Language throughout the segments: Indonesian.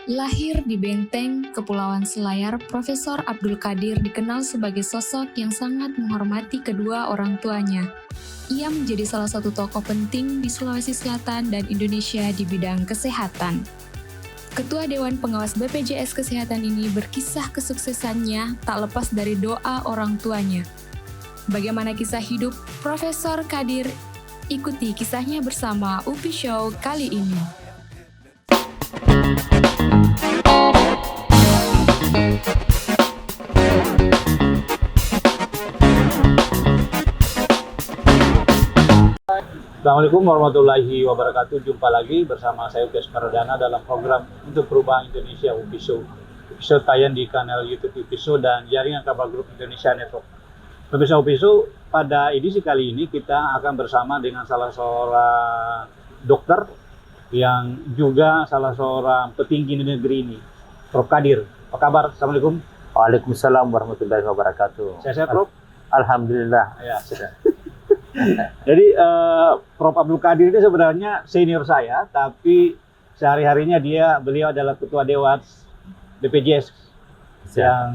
Lahir di Benteng, Kepulauan Selayar, Profesor Abdul Qadir dikenal sebagai sosok yang sangat menghormati kedua orang tuanya. Ia menjadi salah satu tokoh penting di Sulawesi Selatan dan Indonesia di bidang kesehatan. Ketua Dewan Pengawas BPJS Kesehatan ini berkisah kesuksesannya tak lepas dari doa orang tuanya. Bagaimana kisah hidup Profesor Qadir? Ikuti kisahnya bersama UPI Show kali ini. Assalamualaikum warahmatullahi wabarakatuh. Jumpa lagi bersama saya Upias Maradana dalam program Untuk Perubahan Indonesia UPI Show. UPI Show tayang di kanal YouTube UPI Show dan jaringan kabar grup Indonesia Network. Pemirsa UPI Show, pada edisi kali ini kita akan bersama dengan salah seorang dokter yang juga salah seorang petinggi di negeri ini, Prof. Qadir. Apa kabar? Assalamualaikum. Waalaikumsalam warahmatullahi wabarakatuh. Sehat, Prof? Alhamdulillah. Ya, sudah. Jadi Prof. Abdul Qadir ini sebenarnya senior saya, tapi sehari-harinya beliau adalah ketua dewan BPJS yang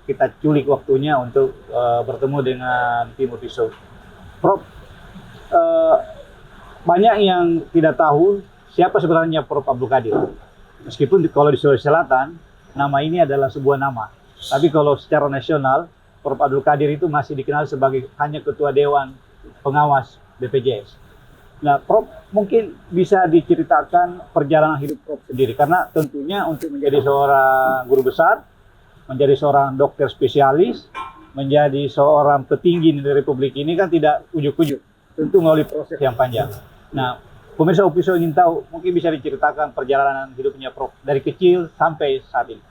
kita culik waktunya untuk bertemu dengan tim UPI Show. Prof, banyak yang tidak tahu siapa sebenarnya Prof. Abdul Qadir. Meskipun kalau di Sulawesi Selatan nama ini adalah sebuah nama, tapi kalau secara nasional Prof. Abdul Qadir itu masih dikenal sebagai hanya ketua dewan pengawas BPJS. Nah, Prof, mungkin bisa diceritakan perjalanan hidup Prof sendiri, karena tentunya untuk menjadi seorang guru besar, menjadi seorang dokter spesialis, menjadi seorang petinggi di Republik ini kan tidak ujuk-ujuk, tentu melalui proses yang panjang. Nah, pemirsa UPI Show ingin tahu, mungkin bisa diceritakan perjalanan hidupnya Prof dari kecil sampai saat ini.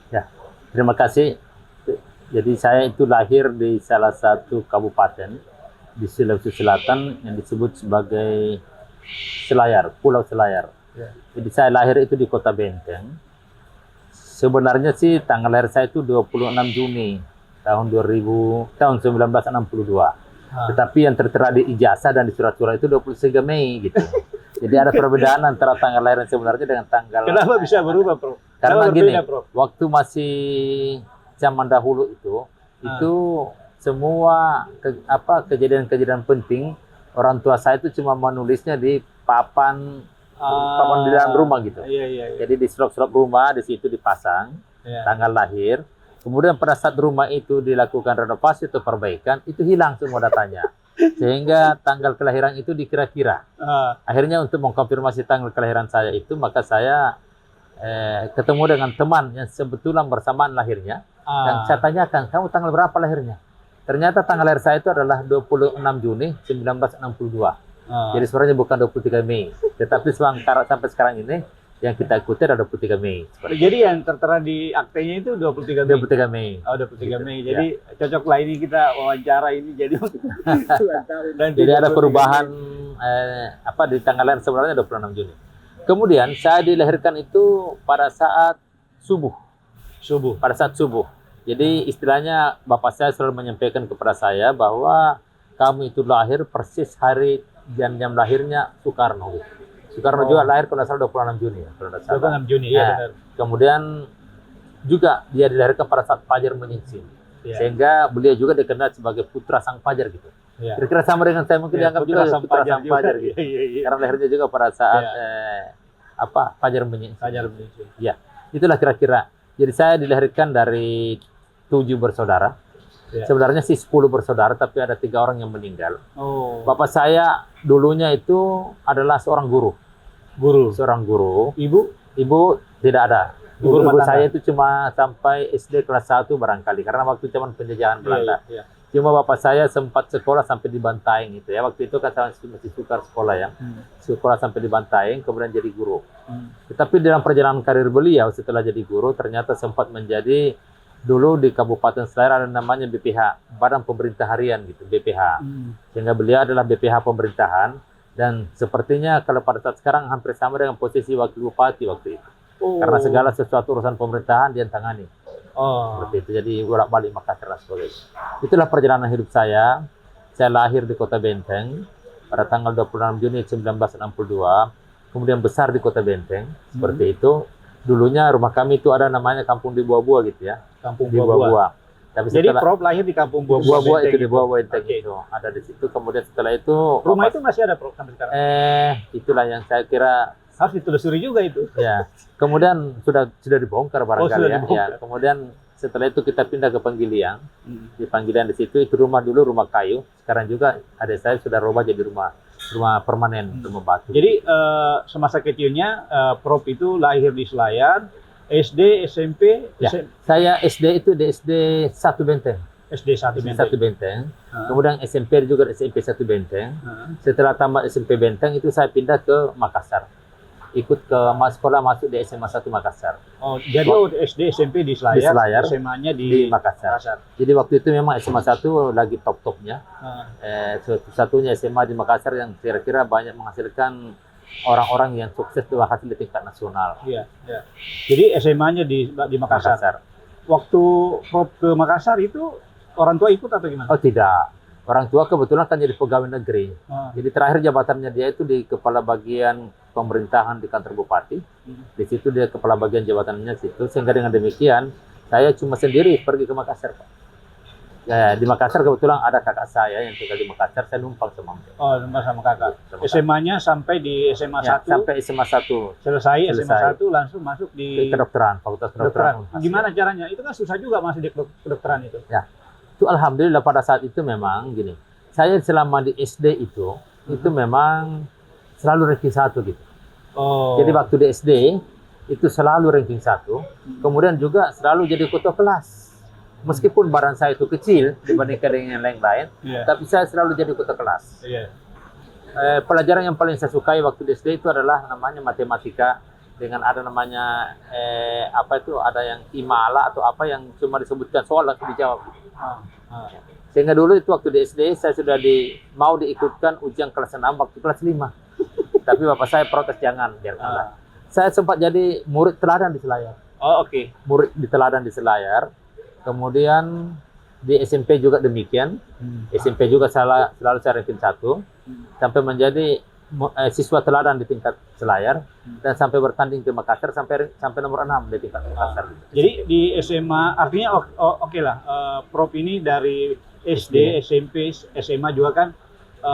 Ya, terima kasih. Jadi saya itu lahir di salah satu kabupaten di Sulawesi Selatan yang disebut sebagai Selayar, Pulau Selayar. Ya. Jadi saya lahir itu di Kota Benteng. Sebenarnya sih tanggal lahir saya itu 26 Juni tahun 1962. Tetapi yang tertera di ijazah dan di surat-surat itu 23 Mei gitu. Jadi ada perbedaan antara tanggal lahir yang sebenarnya dengan tanggal. Kenapa bisa berubah, Prof? Karena gini, Prof? waktu masih zaman dahulu itu semua kejadian-kejadian penting orang tua saya itu cuma menulisnya di papan di dalam rumah gitu. Iya. Jadi di surat-surat rumah di situ dipasang tanggal lahir. Kemudian pada saat rumah itu dilakukan renovasi atau perbaikan, itu hilang semua datanya. Sehingga tanggal kelahiran itu dikira-kira. Akhirnya untuk mengkonfirmasi tanggal kelahiran saya itu, maka saya ketemu dengan teman yang sebetulnya bersamaan lahirnya. Dan saya tanyakan, kamu tanggal berapa lahirnya? Ternyata tanggal lahir saya itu adalah 26 Juni 1962. Jadi sebenarnya bukan 23 Mei. Tetapi sampai sekarang ini yang kita ikuti adalah 23 Mei. Jadi yang tertera di aktenya itu 23 Mei? 23 Mei. Oh, 23 Mei. Jadi cocoklah ini kita wawancara ini jadi Jadi ada perubahan di tanggal lahir sebenarnya 26 Juni. Kemudian saya dilahirkan itu pada saat subuh. Pada saat subuh. Jadi istilahnya bapak saya selalu menyampaikan kepada saya bahwa kamu itu lahir persis hari dan jam lahirnya Soekarno. Soekarno juga lahir kalau tidak salah 26 Juni ya. 26 Juni, ya benar. Kemudian juga dia dilahirkan pada saat fajar menyingsing. Sehingga beliau juga dikenal sebagai putra sang fajar gitu. Kira-kira sama dengan saya, mungkin dianggap juga putra sang fajar gitu. Karena lahirnya juga pada saat fajar menyingsing. Ya, itulah kira-kira. Jadi saya dilahirkan dari 7 bersaudara. Sebenarnya sih 10 bersaudara, tapi ada 3 orang yang meninggal. Bapak saya dulunya itu adalah seorang guru. Seorang guru. Ibu tidak ada. Ibu saya itu cuma sampai SD kelas 1 barangkali, karena waktu zaman penjajahan Belanda. Cuma bapak saya sempat sekolah sampai di Bantaeng itu ya. Waktu itu kan saya masih suka sekolah ya. Sekolah sampai di Bantaeng, kemudian jadi guru. Tetapi dalam perjalanan karir beliau setelah jadi guru, ternyata sempat menjadi dulu di Kabupaten Selayar ada namanya BPH, Badan Pemerintah Harian gitu, BPH. Sehingga beliau adalah BPH pemerintahan, dan sepertinya kalau pada saat sekarang hampir sama dengan posisi wakil bupati waktu itu. Karena segala sesuatu urusan pemerintahan dia tangani. Seperti itu, jadi bolak-balik Makassar dan sebagainya. Itulah perjalanan hidup saya. Saya lahir di Kota Benteng pada tanggal 26 Juni 1962. kemudian besar di Kota Benteng, seperti itu. Dulunya rumah kami itu ada namanya Kampung di Buah-Buah gitu ya. Kampung Di Buah-Buah. Tapi Jadi setelah Prof lahir di Kampung Buah-Buah itu di Buah-Buah Oke. itu ada di situ. Kemudian setelah itu Rumah itu masih ada Prof sampai sekarang. itulah yang saya kira Harus ditelusuri juga itu. ya. Kemudian sudah Oh, dibongkar barangkali sudah ya. dibongkar. Ya. Kemudian setelah itu kita pindah ke Panggiliang. Di Panggiliang di situ itu rumah dulu rumah kayu. Sekarang juga adik saya sudah rubah jadi rumah permanen, rumah batu. Jadi semasa kecilnya Prof itu lahir di Selayar, SD, SMP, Ya. Saya SD itu di SD 1 Benteng. SD 1 SD Benteng. 1 Benteng. Ah. Kemudian SMP juga di SMP 1 Benteng. Setelah tamat SMP Benteng itu saya pindah ke Makassar. Ikut ke sekolah masuk di SMA 1 Makassar. Oh, jadi SD, SMP di Selayar, Di Selayar, SMA-nya di Makassar. Jadi waktu itu memang SMA 1 lagi top-topnya. Satu-satunya SMA di Makassar yang kira-kira banyak menghasilkan orang-orang yang sukses berhasil di tingkat nasional. Iya, iya. Jadi SMA-nya di Makassar. Waktu Prof ke Makassar itu orang tua ikut atau gimana? Oh tidak, orang tua kebetulan kan jadi pegawai negeri. Jadi terakhir jabatannya dia itu di kepala bagian pemerintahan di kantor bupati. Di situ dia kepala bagian jabatannya situ. Sehingga dengan demikian saya cuma sendiri pergi ke Makassar, Pak. Ya, di Makassar kebetulan ada kakak saya yang tinggal di Makassar, saya numpang sama dia. Oh, numpang sama kakak. SMA-nya sampai di SMA 1. Sampai SMA 1. Selesai SMA 1 langsung masuk di kedokteran, Fakultas Kedokteran. Gimana caranya? Itu kan susah juga masuk di kedokteran itu. Ya. Itu alhamdulillah pada saat itu memang gini. Saya selama di SD itu memang selalu ranking 1 gitu. Oh. Jadi waktu di SD itu selalu ranking 1. Kemudian juga selalu jadi ketua kelas. Meskipun badan saya itu kecil dibandingkan dengan yang lain, tapi saya selalu jadi ketua kelas. Pelajaran yang paling saya sukai waktu di SD itu adalah namanya matematika, dengan ada namanya ada yang imala atau apa yang cuma disebutkan soal langsung dijawab. Sehingga dulu itu waktu di SD saya sudah mau diikutkan ujian kelas 6 waktu kelas 5. Tapi bapak saya protes, jangan, biarkanlah. Saya sempat jadi murid teladan di Selayar. Oh, oke. Murid di teladan di Selayar. Kemudian di SMP juga demikian. SMP juga selalu saya ranking 1 sampai menjadi siswa teladan di tingkat Selayar dan sampai bertanding ke Makassar sampai nomor 6 di tingkat Makassar. Jadi di SMA artinya oke lah, Prof ini dari SD, SMP, SMA juga kan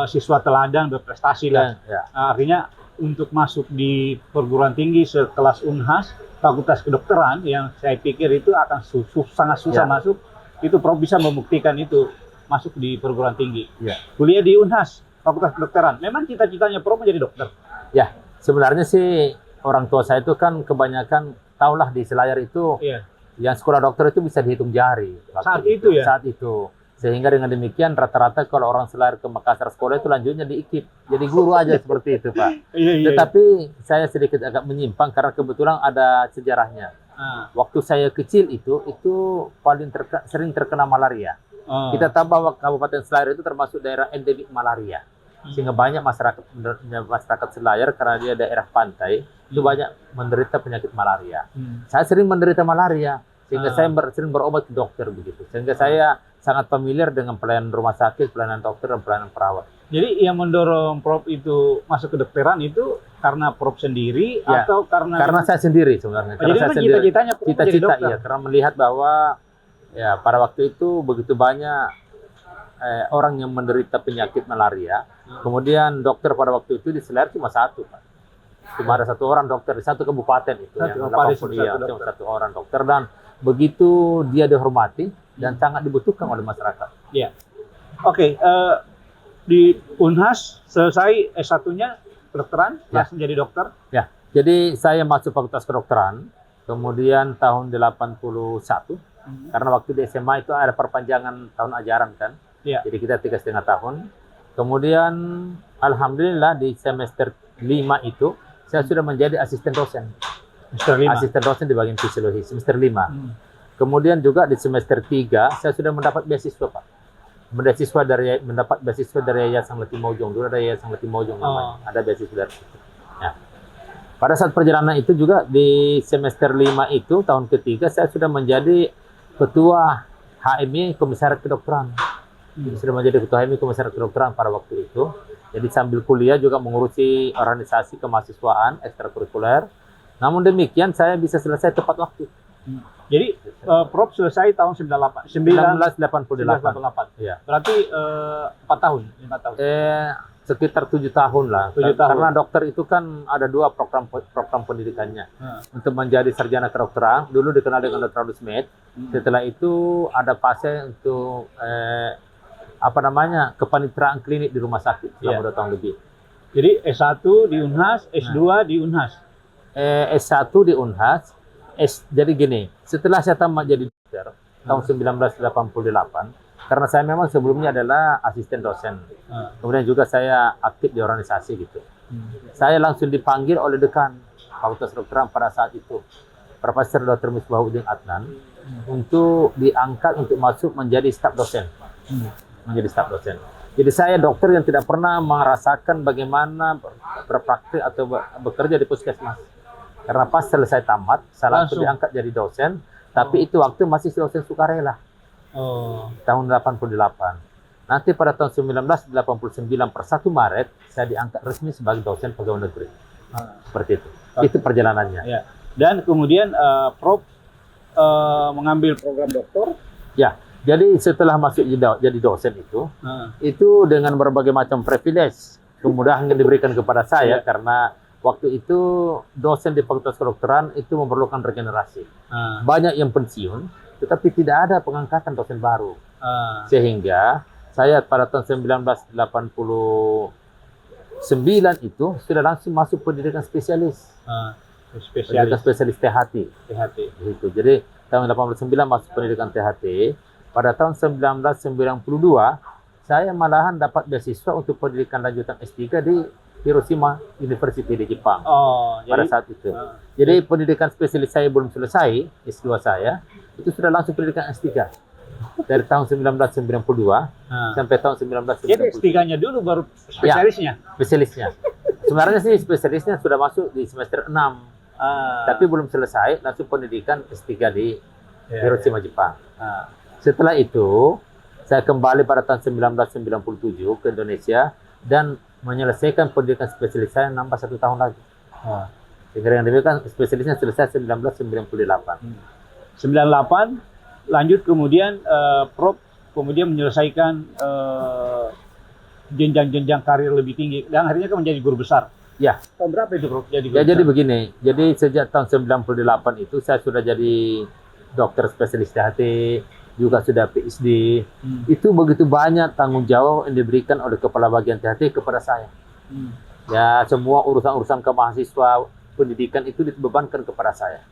siswa teladan berprestasi lah. Artinya untuk masuk di perguruan tinggi sekelas Unhas, Fakultas Kedokteran yang saya pikir itu akan sangat susah masuk, itu Prof bisa membuktikan itu masuk di perguruan tinggi. Kuliah di Unhas, Fakultas Kedokteran. Memang cita-citanya Prof menjadi dokter. Ya, sebenarnya sih orang tua saya itu kan kebanyakan tahulah di Selayar itu yang sekolah dokter itu bisa dihitung jari. Saat itu ya? Saat itu. Sehingga dengan demikian rata-rata kalau orang Selayar ke Makassar sekolah itu lanjutnya di IKIP. Jadi guru aja seperti itu, Pak. Tetapi saya sedikit agak menyimpang karena kebetulan ada sejarahnya. Waktu saya kecil itu paling sering terkena malaria. Kita tahu bahwa Kabupaten Selayar itu termasuk daerah endemik malaria. Sehingga banyak masyarakat Selayar karena dia daerah pantai itu banyak menderita penyakit malaria. Saya sering menderita malaria sehingga saya sering berobat ke dokter begitu. Sehingga saya sangat familiar dengan pelayanan rumah sakit, pelayanan dokter, dan pelayanan perawat. Jadi yang mendorong Prof itu masuk kedokteran itu karena Prof sendiri atau karena saya sendiri sebenarnya. Jadi memang cita-citanya Prof menjadi dokter. Iya, karena melihat bahwa ya pada waktu itu begitu banyak orang yang menderita penyakit malaria. Kemudian dokter pada waktu itu di Selayar cuma satu, Pak. Cuma ada satu orang dokter di satu kabupaten itu. Cuma satu orang dokter, dan begitu dia dihormati dan sangat dibutuhkan oleh masyarakat. Iya. Oke, di Unhas selesai S1-nya kedokteran, langsung jadi dokter. Ya. Jadi saya masuk Fakultas Kedokteran kemudian tahun 81. Karena waktu di SMA itu ada perpanjangan tahun ajaran kan. Jadi kita 3,5 tahun. Kemudian alhamdulillah di semester 5 itu saya sudah menjadi asisten dosen. Asisten dosen di bagian fisiologi semester 5. Kemudian juga di semester 3 saya sudah mendapat beasiswa, Pak. Mendapat beasiswa dari Yayasan Latimojong. Dulu ada Yayasan Latimojong namanya. Ada beasiswa dari situ. Ya. Pada saat perjalanan itu juga di semester 5 itu tahun ketiga saya sudah menjadi ketua HMI Komisariat Kedokteran. Sudah menjadi ketua HMI Komisariat Kedokteran pada waktu itu. Jadi sambil kuliah juga mengurusi organisasi kemahasiswaan ekstrakurikuler. Namun demikian saya bisa selesai tepat waktu. Jadi Prof selesai tahun 1988. Ya. Berarti 4 tahun, 5 tahun. Sekitar 7 tahun lah. 7 tahun. Karena dokter itu kan ada 2 program pendidikannya. Untuk menjadi sarjana kedokteran, dulu dikenal dengan Dr. Med. Setelah itu ada fase untuk kepanitraan klinik di rumah sakit selama 2 tahun lebih. Jadi S1 di Unhas, S2 di Unhas. S1 di Unhas. Jadi gini, setelah saya tamat jadi dokter tahun 1988, karena saya memang sebelumnya adalah asisten dosen. Kemudian juga saya aktif di organisasi gitu. Saya langsung dipanggil oleh dekan Fakultas Kedokteran pada saat itu, Profesor Dr. Misbahuddin Adnan, untuk diangkat untuk masuk menjadi staf dosen. Jadi saya dokter yang tidak pernah merasakan bagaimana berpraktik atau bekerja di puskesmas. Karena pas selesai tamat, saya langsung diangkat jadi dosen, tapi itu waktu masih dosen sukarela. Tahun 88. Nanti pada tahun 1989 per 1 Maret, saya diangkat resmi sebagai dosen pegawai negeri. Seperti itu. Itu perjalanannya. Ya. Dan kemudian Prof mengambil program doktor. Ya. Jadi setelah masuk jadi dosen itu dengan berbagai macam privilege, kemudahan yang diberikan kepada saya karena waktu itu dosen di Fakultas Kedokteran itu memerlukan regenerasi. Banyak yang pensiun, tetapi tidak ada pengangkatan dosen baru. Sehingga saya pada tahun 1989 itu sudah langsung masuk pendidikan spesialis. Pendidikan spesialis THT. Gitu. Jadi tahun 89 masuk pendidikan THT. Pada tahun 1992, saya malahan dapat beasiswa untuk pendidikan lanjutan S3 di Hiroshima University di Jepang. Pada saat itu. Jadi pendidikan spesialis saya belum selesai, S2 saya, itu sudah langsung pendidikan S3. Dari tahun 1992 sampai tahun 1990. Jadi S3-nya dulu baru spesialisnya? Ya, spesialisnya. Sebenarnya sih spesialisnya sudah masuk di semester 6. Tapi belum selesai, langsung pendidikan S3 di Hiroshima, Jepang. Setelah itu, saya kembali pada tahun 1997 ke Indonesia dan menyelesaikan pendidikan spesialis saya nambah 1 tahun lagi. Sehingga dengan demikian spesialisnya selesai 1998. 98 lanjut kemudian Prof kemudian menyelesaikan jenjang-jenjang karir lebih tinggi dan akhirnya kan menjadi guru besar. Ya. Tahun berapa itu Prof jadi guru besar? Jadi begini, jadi sejak tahun 98 itu saya sudah jadi dokter spesialis THT, juga sudah PhD. Itu begitu banyak tanggung jawab yang diberikan oleh Kepala Bagian THT kepada saya. Ya, semua urusan-urusan kemahasiswa pendidikan itu dibebankan kepada saya.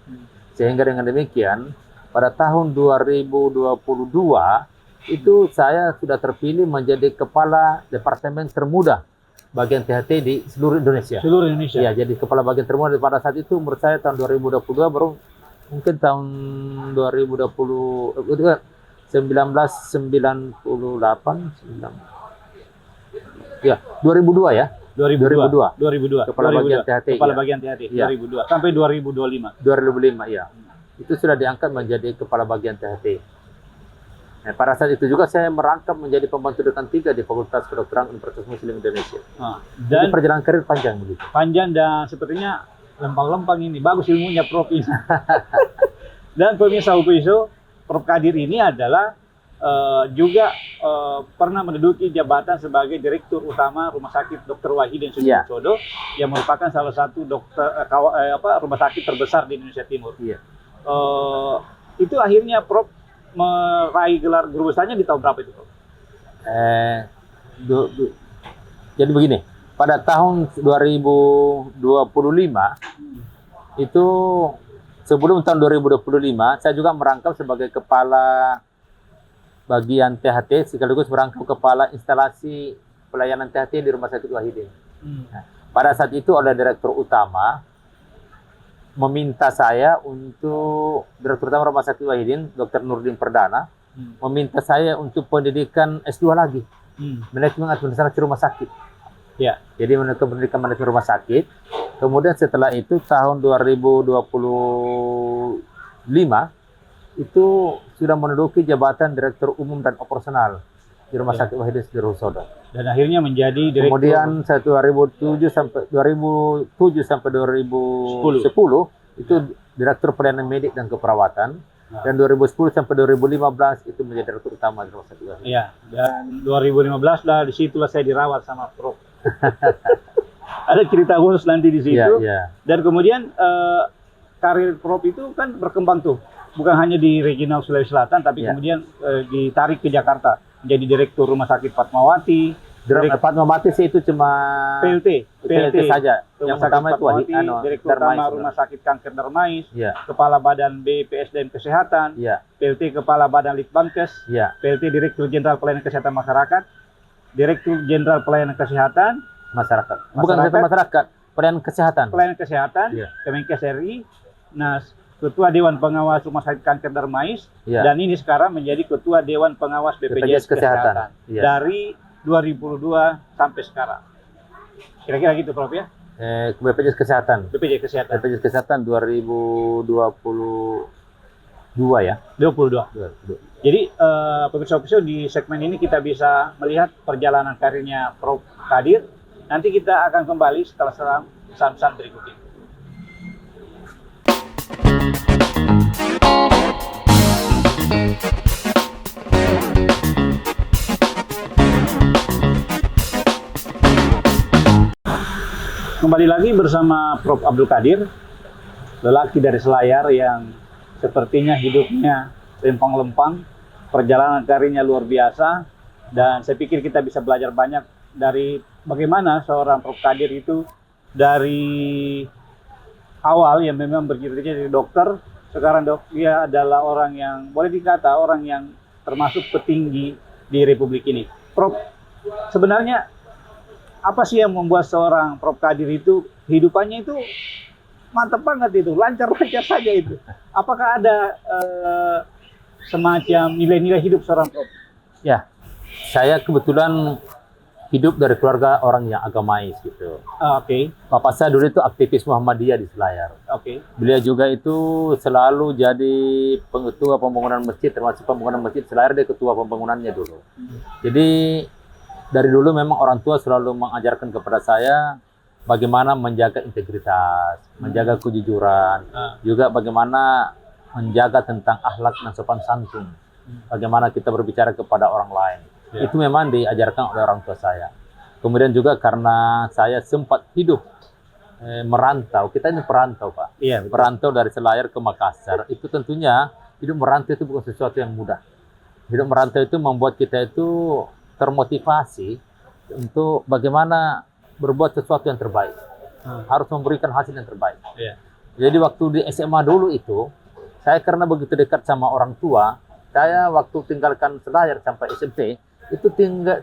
Sehingga dengan demikian, pada tahun 2022 itu saya sudah terpilih menjadi Kepala Departemen Termuda Bagian THT di seluruh Indonesia. Seluruh Indonesia. Ya, jadi Kepala Bagian Termuda pada saat itu menurut saya tahun 2022 baru mungkin tahun 2002 ya. 2002. Kepala Bagian THT. Kepala Bagian THT. Ya. 2002 sampai 2025. 2005 ya. Itu sudah diangkat menjadi Kepala Bagian THT. Nah, pada saat itu juga saya merangkap menjadi pembantu dekan 3 di Fakultas Kedokteran Universitas Muslim Indonesia. Dan perjalanan karir panjang begitu. Panjang dan sepertinya lempang-lempang ini. Bagus ilmunya Prof ini. Dan pemirsa Hukuiso, Prof Kadir ini adalah juga pernah menduduki jabatan sebagai Direktur Utama Rumah Sakit Dr. Wahidin Sudiarsono yang merupakan salah satu rumah sakit terbesar di Indonesia Timur. Itu akhirnya Prof meraih gelar guru besarnya di tahun berapa itu Prof? Jadi begini, pada tahun 2025 itu sebelum tahun 2025 saya juga merangkap sebagai Kepala Bagian THT sekaligus merangkap Kepala Instalasi Pelayanan THT di Rumah Sakit Wahidin. Nah, pada saat itu oleh Direktur Utama meminta saya untuk Direktur Utama Rumah Sakit Wahidin, Dr. Nurdin Perdana, meminta saya untuk pendidikan S2 lagi, manajemen administrasi rumah sakit. Ya, jadi pendidikan manajemen rumah sakit. Kemudian setelah itu tahun 2025 itu sudah menduduki jabatan Direktur Umum dan Operasional di Rumah Sakit Wahidin Sudirohusodo. Dan akhirnya menjadi direktur. Kemudian 2007 sampai 2010 itu direktur pelayanan medik dan keperawatan. Dan 2010 sampai 2015 itu menjadi direktur utama di Rumah Sakit Wahidin. Iya, dan 2015 lah disitulah saya dirawat sama Prof. Ada cerita khusus nanti di situ. Iya. Dan kemudian karir Prof itu kan berkembang tuh, bukan hanya di regional Sulawesi Selatan, tapi kemudian ditarik ke Jakarta menjadi direktur Rumah Sakit Fatmawati. Fatmawati sih itu cuma PLT saja. Yang pertama itu direktur utama Rumah Sakit Kanker Darmais, Kepala Badan BPSDM Kesehatan, PLT Kepala Badan Litbangkes, PLT Direktur Jenderal Pelayanan Kesehatan Masyarakat, Direktur Jenderal Pelayanan Kesehatan Masyarakat. Bukan masyarakat, pelayanan kesehatan. Pelayanan Kesehatan, Kemenkes RI. Nah, Ketua Dewan Pengawas Rumah Sakit Kanker Darmais, dan ini sekarang menjadi Ketua Dewan Pengawas BPJS Kesehatan. Dari 2002 sampai sekarang. Kira-kira gitu Prof ya? BPJS Kesehatan. BPJS Kesehatan. BPJS Kesehatan 2022 ya? 22. Jadi pemirsa-pemirsa di segmen ini kita bisa melihat perjalanan karirnya Prof Kadir. Nanti kita akan kembali setelah pesan-pesan berikut ini. Kembali lagi bersama Prof Abdul Kadir, lelaki dari Selayar yang sepertinya hidupnya lempang-lempang, perjalanan karirnya luar biasa, dan saya pikir kita bisa belajar banyak dari bagaimana seorang Prof Kadir itu dari awal yang memang bercita-cita jadi dokter, sekarang dia adalah orang yang boleh dikata orang yang termasuk petinggi di Republik ini. Prof, sebenarnya apa sih yang membuat seorang Prof Kadir itu hidupannya itu mantap banget itu, lancar-lancar saja itu? Apakah ada semacam nilai-nilai hidup seorang Prof? Ya, saya kebetulan hidup dari keluarga orang yang agamais gitu. Oke. Bapak saya dulu itu aktivis Muhammadiyah di Selayar. Oke. Beliau juga itu selalu jadi ketua pembangunan masjid, termasuk pembangunan masjid Selayar, dia ketua pembangunannya dulu. Jadi dari dulu memang orang tua selalu mengajarkan kepada saya bagaimana menjaga integritas, menjaga kejujuran, juga bagaimana menjaga tentang akhlak dan sopan santun, bagaimana kita berbicara kepada orang lain. Itu memang diajarkan oleh orang tua saya. Kemudian juga karena saya sempat hidup merantau, kita ini perantau Pak, perantau dari Selayar ke Makassar, itu tentunya hidup merantau itu bukan sesuatu yang mudah. Hidup merantau itu membuat kita itu termotivasi untuk bagaimana berbuat sesuatu yang terbaik, harus memberikan hasil yang terbaik. Jadi waktu di SMA dulu itu, saya karena begitu dekat sama orang tua, saya waktu tinggalkan Selayar sampai SMP, itu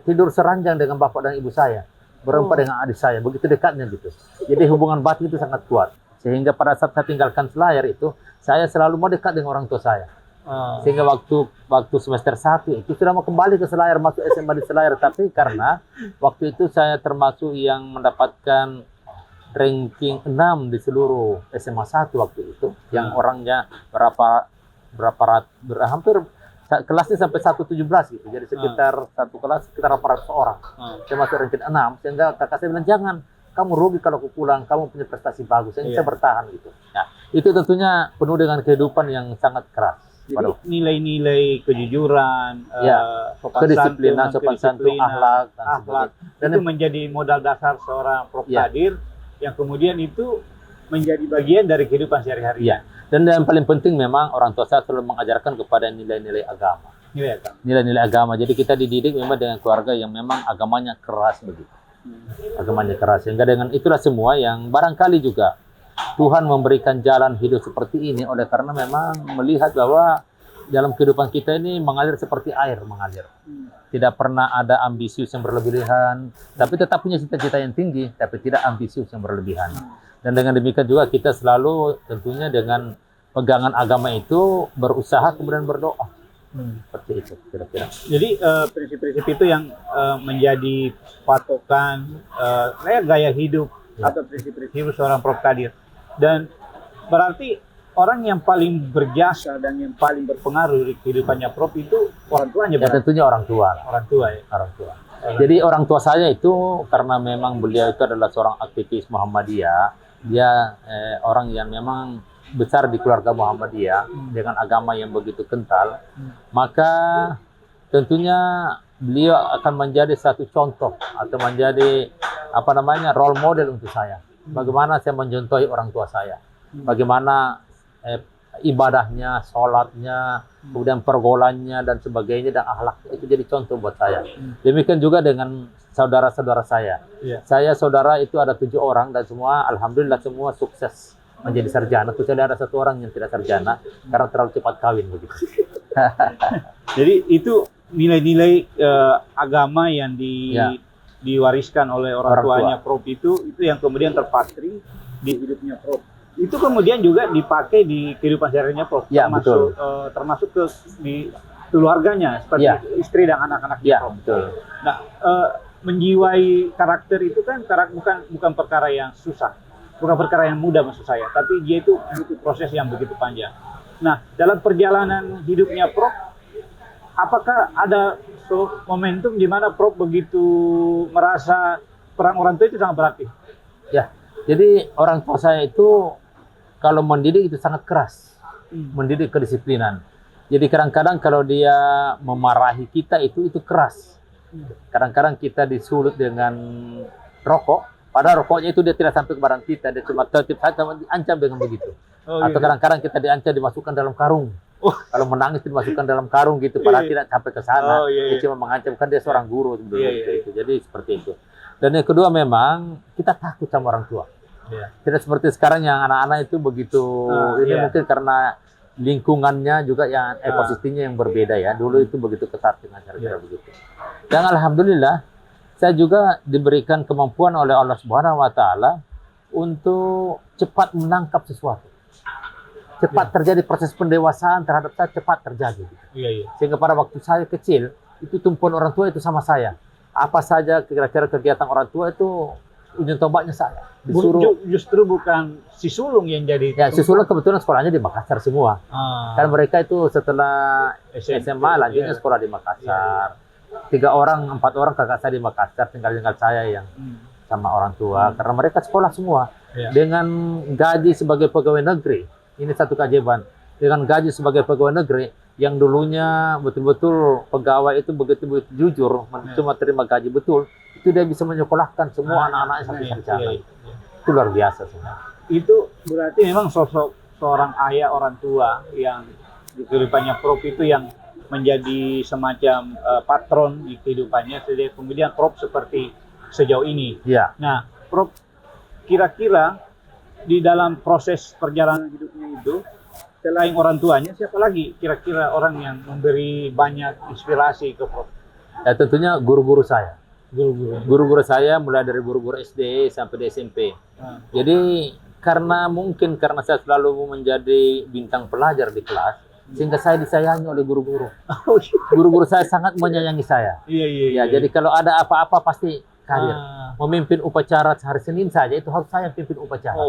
tidur seranjang dengan bapak dan ibu saya, berempat dengan adik saya, begitu dekatnya gitu. Jadi hubungan batin itu sangat kuat, sehingga pada saat saya tinggalkan Selayar itu, saya selalu mau dekat dengan orang tua saya. Sehingga waktu semester 1 itu sudah mau kembali ke Selayar, masuk SMA di Selayar, tapi karena waktu itu saya termasuk yang mendapatkan ranking 6 di seluruh SMA 1 waktu itu, yang orangnya hampir kelasnya sampai 117 gitu, jadi sekitar satu kelas sekitar 800 orang. Saya masuk ranking 6, sehingga kakak saya bilang, jangan, kamu rugi kalau aku pulang, kamu punya prestasi bagus, saya bisa bertahan gitu. Nah, itu tentunya penuh dengan kehidupan yang sangat keras. Jadi nilai-nilai kejujuran, kedisiplinan, sopan santun, akhlak, dan itu menjadi modal dasar seorang Prof Kadir, yang kemudian itu menjadi bagian dari kehidupan sehari-hari. Dan yang paling penting memang orang tua saya selalu mengajarkan kepada nilai-nilai agama. Nilai-nilai agama. Jadi kita dididik memang dengan keluarga yang memang agamanya keras begitu. Agamanya keras. Sehingga dengan itulah semua yang barangkali juga Tuhan memberikan jalan hidup seperti ini oleh karena memang melihat bahwa dalam kehidupan kita ini mengalir seperti air mengalir. Tidak pernah ada ambisius yang berlebihan, tapi tetap punya cita-cita yang tinggi, tapi tidak ambisius yang berlebihan. Dan dengan demikian juga kita selalu tentunya dengan pegangan agama itu berusaha kemudian berdoa. Seperti itu kira-kira. Jadi prinsip-prinsip itu yang menjadi patokan gaya hidup atau prinsip-prinsip hidup seorang Prof Kadir. Dan berarti orang yang paling berjasa dan yang paling berpengaruh di kehidupannya Prof itu orang tuanya. Ya tentunya orang tua. Orang tua ya. Orang tua. Jadi orang tua saya itu karena memang beliau itu adalah seorang aktivis Muhammadiyah. Dia orang yang memang besar di keluarga Muhammadiyah dengan agama yang begitu kental. Maka tentunya beliau akan menjadi satu contoh atau menjadi role model untuk saya. Bagaimana saya mencontohi orang tua saya. Bagaimana ibadahnya, sholatnya, kemudian pergaulannya dan sebagainya dan akhlaknya itu jadi contoh buat saya. Demikian juga dengan saudara-saudara saya. Saya saudara itu ada 7 orang dan semua alhamdulillah semua sukses menjadi sarjana. Kecuali ada 1 orang yang tidak sarjana karena terlalu cepat kawin begitu. Jadi itu nilai-nilai agama yang diwariskan oleh orang tuanya Prof itu yang kemudian terpatri di hidupnya Prof. Itu kemudian juga dipakai di kehidupan sehari-harinya Prof. Ya, betul. Termasuk di keluarganya seperti istri dan anak-anaknya Ya, Prof. Betul. Nah, menjiwai karakter itu kan bukan perkara yang susah, bukan perkara yang mudah maksud saya, tapi dia itu butuh proses yang begitu panjang. Nah, dalam perjalanan hidupnya Prof, apakah ada momentum di mana Prof begitu merasa peran orang tua itu sangat berarti? Ya, jadi orang tua saya itu kalau mendidik itu sangat keras, mendidik kedisiplinan. Jadi kadang-kadang kalau dia memarahi kita itu keras. Kadang-kadang kita disulut dengan rokok, padahal rokoknya itu dia tidak sampai ke badan kita, dia cuma tertib saja diancam dengan begitu. Atau kadang-kadang kita diancam dimasukkan dalam karung. Kalau menangis dimasukkan dalam karung gitu, padahal tidak sampai ke sana. Dia cuma mengancam, kan dia seorang guru gitu. Jadi seperti itu. Dan yang kedua memang kita takut sama orang tua. Tidak seperti sekarang yang anak-anak itu begitu. Mungkin karena lingkungannya juga yang ekosistemnya yang berbeda ya. Dulu itu begitu ketat dengan cara-cara begitu. Dan alhamdulillah saya juga diberikan kemampuan oleh Allah Subhanahu wa taala untuk cepat menangkap sesuatu. Cepat terjadi proses pendewasaan terhadap saya, cepat terjadi. Sehingga pada waktu saya kecil itu tumpuan orang tua itu sama saya. Apa saja kira-kira kegiatan orang tua itu ujung tombaknya saya. Disuruh justru bukan si sulung yang jadi. Ya, si sulung kebetulan sekolahnya di Makassar semua. Kan mereka itu setelah SMA lanjutnya sekolah di Makassar. 4 orang kakak saya di Makassar, tinggal saya yang sama orang tua. Karena mereka sekolah semua dengan gaji sebagai pegawai negeri. Ini satu keajaiban. Dengan gaji sebagai pegawai negeri yang dulunya betul-betul pegawai itu begitu jujur, cuma terima gaji betul, itu dia bisa menyekolahkan semua anak-anaknya sampai sarjana. Itu luar biasa sebenarnya. Itu berarti memang sosok seorang ayah, orang tua yang di kehidupannya Prof itu yang menjadi semacam patron di kehidupannya, sehingga kemudian Prof seperti sejauh ini. Nah, Prof kira-kira di dalam proses perjalanan hidupnya itu, selain orang tuanya, siapa lagi kira-kira orang yang memberi banyak inspirasi ke Prof? Ya tentunya guru-guru saya. Guru-guru saya mulai dari guru-guru SD sampai di SMP. Jadi karena saya selalu menjadi bintang pelajar di kelas, sehingga saya disayangi oleh guru-guru. Guru-guru saya sangat menyayangi saya. Jadi kalau ada apa-apa pasti hadir. Memimpin upacara hari Senin saja itu harus saya pimpin upacara.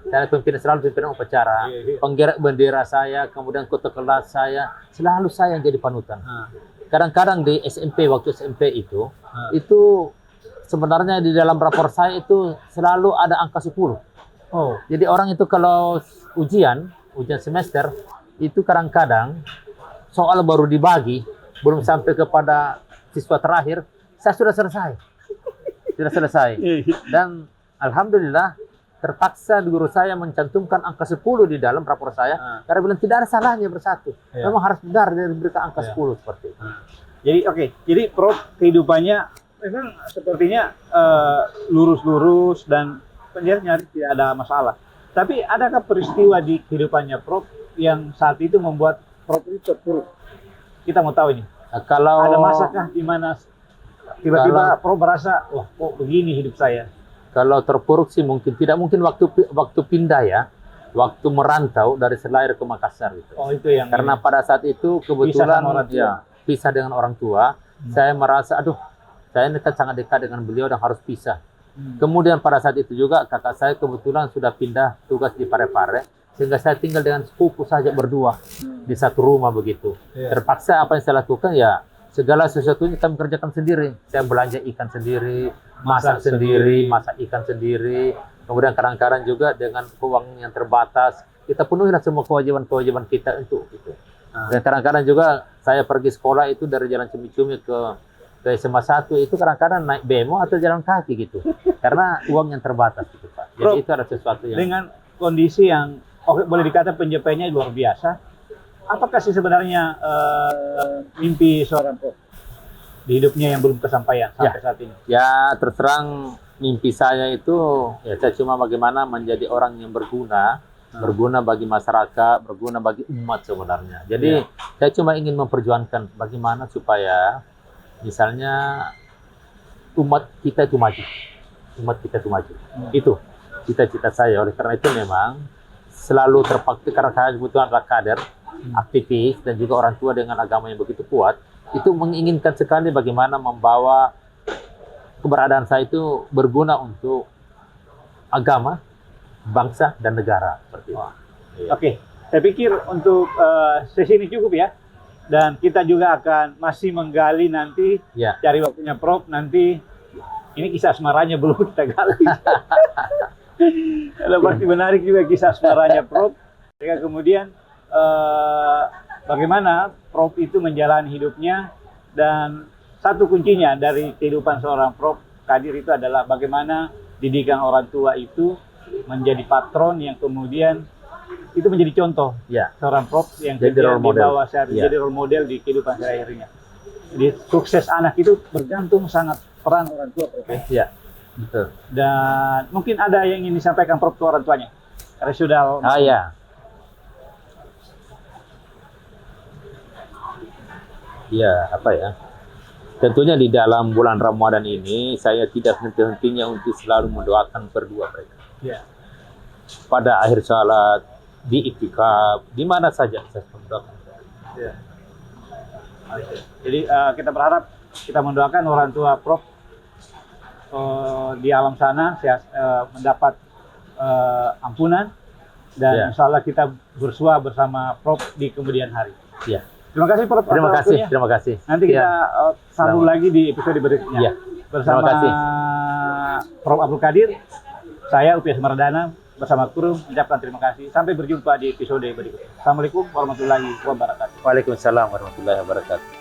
Saya selalu pimpinan upacara. Penggerak bendera saya, kemudian ketua kelas saya, selalu saya yang jadi panutan. Kadang-kadang di SMP, waktu SMP itu sebenarnya di dalam rapor saya itu selalu ada angka 10. Jadi orang itu kalau ujian semester itu kadang-kadang soal baru dibagi, belum sampai kepada siswa terakhir, saya sudah selesai. Dan alhamdulillah terpaksa guru saya mencantumkan angka 10 di dalam rapor saya, karena bilang tidak ada salahnya bersatu. Memang harus benar dia diberikan angka 10 seperti itu. Jadi Prof kehidupannya memang sepertinya lurus-lurus dan nyaris tidak ada masalah. Tapi adakah peristiwa di kehidupannya Prof yang saat itu membuat Prof itu terpuruk? Kita mau tahu ini. Kalau ada masakah di mana tiba-tiba Prof merasa, wah kok begini hidup saya? Kalau terpuruk sih mungkin tidak, mungkin waktu pindah ya, waktu merantau dari Selayar ke Makassar itu. Itu yang karena pada saat itu kebetulan pisah dengan orang tua. Saya merasa saya ini kan sangat dekat dengan beliau dan harus pisah. Kemudian pada saat itu juga kakak saya kebetulan sudah pindah tugas di Parepare. sehingga saya tinggal dengan sepupu saja berdua di satu rumah begitu. Terpaksa apa yang saya lakukan ya segala sesuatunya kami kerjakan sendiri. Saya belanja ikan sendiri, masak sendiri, masak ikan sendiri. Kemudian kadang-kadang juga dengan uang yang terbatas kita penuhilah semua kewajiban-kewajiban kita untuk itu. Dan kadang-kadang juga saya pergi sekolah itu dari Jalan Cumi-Cumi ke SMA 1 itu kadang-kadang naik bemo atau jalan kaki gitu. Karena uang yang terbatas gitu Pak. Jadi Bro, itu ada sesuatu yang dengan kondisi yang boleh dikata pencapaiannya luar biasa. Apakah sih sebenarnya mimpi seorang Prof di hidupnya yang belum kesampaian sampai saat ini? Ya terus terang mimpi saya itu ya saya cuma bagaimana menjadi orang yang berguna, berguna bagi masyarakat, berguna bagi umat sebenarnya. Jadi saya cuma ingin memperjuangkan bagaimana supaya misalnya umat kita itu maju, umat kita itu maju. Itu cita-cita saya. Oleh karena itu memang selalu terpakai karena saya kebetulan adalah kader, aktivis dan juga orang tua dengan agama yang begitu kuat. Itu menginginkan sekali bagaimana membawa keberadaan saya itu berguna untuk agama, bangsa, dan negara. Seperti itu. Oke, saya pikir untuk sesi ini cukup ya. Dan kita juga akan masih menggali nanti, cari waktunya Prof. Nanti ini kisah asmaranya belum kita gali. Pasti menarik juga kisah asmaranya Prof. Kemudian bagaimana Prof itu menjalani hidupnya, dan satu kuncinya dari kehidupan seorang Prof Kadir itu adalah bagaimana didikan orang tua itu menjadi patron yang kemudian itu menjadi contoh seorang Prof yang jadi dibawa jadi role model di kehidupan sehari-harinya. Jadi sukses anak itu bergantung sangat peran orang tua Prof. Iya, betul. Dan mungkin ada yang ingin disampaikan Prof ke orang tuanya. Karena sudah Ya, apa ya? Tentunya di dalam bulan Ramadan ini saya tidak henti-hentinya untuk selalu mendoakan berdua mereka. Pada akhir salat, di iktikaf, di mana saja saya mendoakan. Jadi kita berharap kita mendoakan orang tua Prof di alam sana mendapat ampunan, dan insya Allah kita bersua bersama Prof di kemudian hari. Terima kasih Prof. Terima kasih. Nanti kita sambung lagi di episode berikutnya bersama Prof Abdul Kadir. Saya Upias Mardana bersama kru mengucapkan terima kasih. Sampai berjumpa di episode berikutnya. Assalamualaikum warahmatullahi wabarakatuh. Waalaikumsalam warahmatullahi wabarakatuh.